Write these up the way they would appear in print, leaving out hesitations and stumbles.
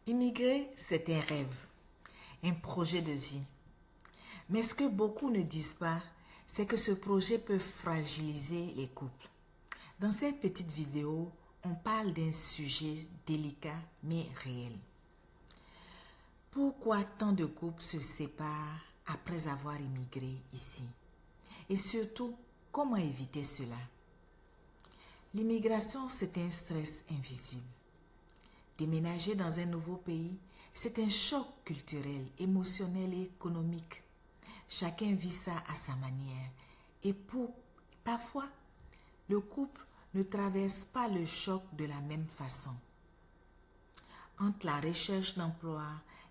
Immigrer, c'est un rêve, un projet de vie. Mais ce que beaucoup ne disent pas, c'est que ce projet peut fragiliser les couples. Dans cette petite vidéo, on parle d'un sujet délicat mais réel. Pourquoi tant de couples se séparent après avoir immigré ici? Et surtout, comment éviter cela? L'immigration, c'est un stress invisible. Déménager dans un nouveau pays, c'est un choc culturel, émotionnel et économique. Chacun vit ça à sa manière. Et parfois, le couple ne traverse pas le choc de la même façon. Entre la recherche d'emploi,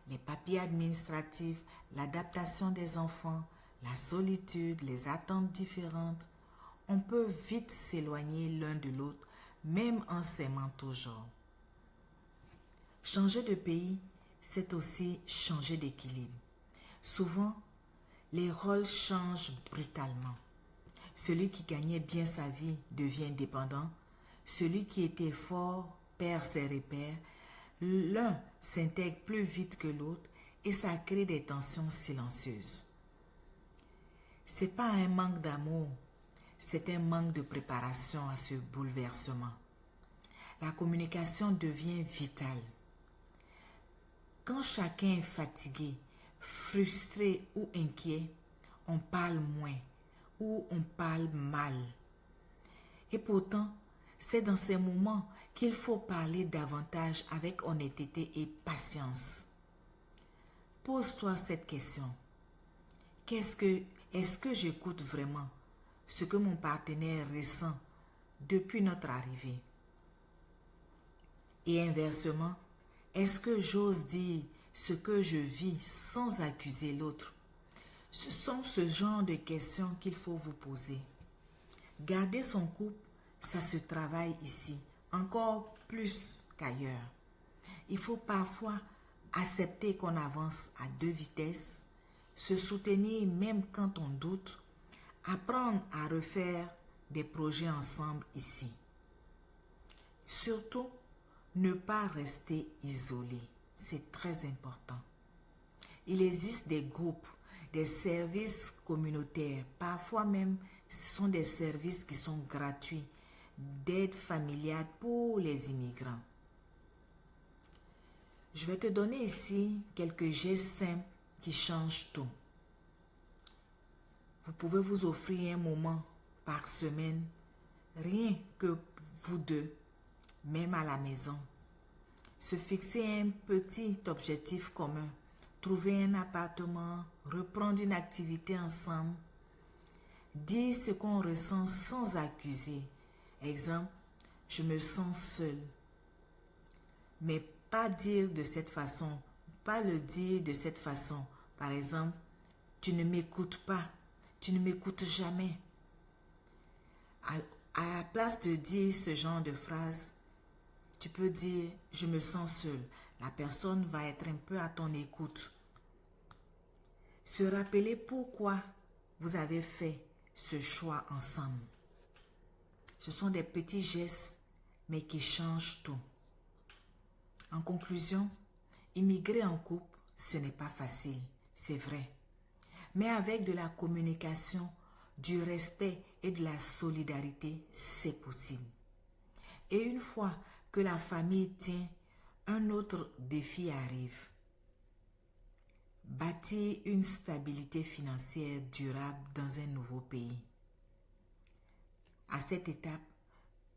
les papiers administratifs, l'adaptation des enfants, la solitude, les attentes différentes, on peut vite s'éloigner l'un de l'autre, même en s'aimant toujours. Changer de pays, c'est aussi changer d'équilibre. Souvent, les rôles changent brutalement. Celui qui gagnait bien sa vie devient indépendant. Celui qui était fort perd ses repères. L'un s'intègre plus vite que l'autre et ça crée des tensions silencieuses. Ce n'est pas un manque d'amour, c'est un manque de préparation à ce bouleversement. La communication devient vitale. Quand chacun est fatigué, frustré ou inquiet, on parle moins ou on parle mal. Et pourtant, c'est dans ces moments qu'il faut parler davantage avec honnêteté et patience. Pose-toi cette question. Est-ce que j'écoute vraiment ce que mon partenaire ressent depuis notre arrivée? Et inversement, est-ce que j'ose dire ce que je vis sans accuser l'autre? Ce sont ce genre de questions qu'il faut vous poser. Garder son couple, ça se travaille ici, encore plus qu'ailleurs. Il faut parfois accepter qu'on avance à 2 vitesses, se soutenir même quand on doute, apprendre à refaire des projets ensemble ici. Surtout, ne pas rester isolé, c'est très important. Il existe des groupes, des services communautaires, parfois même ce sont des services qui sont gratuits, d'aide familiale pour les immigrants. Je vais te donner ici quelques gestes simples qui changent tout. Vous pouvez vous offrir un moment par semaine, rien que vous deux, même à la maison. Se fixer un petit objectif commun, trouver un appartement, reprendre une activité ensemble, dire ce qu'on ressent sans accuser. Exemple, je me sens seul. Mais pas dire de cette façon, pas le dire de cette façon. Par exemple, tu ne m'écoutes pas, tu ne m'écoutes jamais. À la place de dire ce genre de phrase, tu peux dire « je me sens seul ». La personne va être un peu à ton écoute. Se rappeler pourquoi vous avez fait ce choix ensemble. Ce sont des petits gestes, mais qui changent tout. En conclusion, immigrer en couple, ce n'est pas facile, c'est vrai. Mais avec de la communication, du respect et de la solidarité, c'est possible. Et une fois que la famille tient, un autre défi arrive. Bâtir une stabilité financière durable dans un nouveau pays. À cette étape,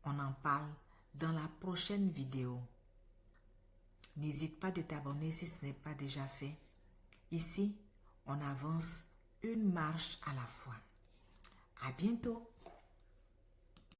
on en parle dans la prochaine vidéo. N'hésite pas de t'abonner si ce n'est pas déjà fait. Ici, on avance une marche à la fois. À bientôt!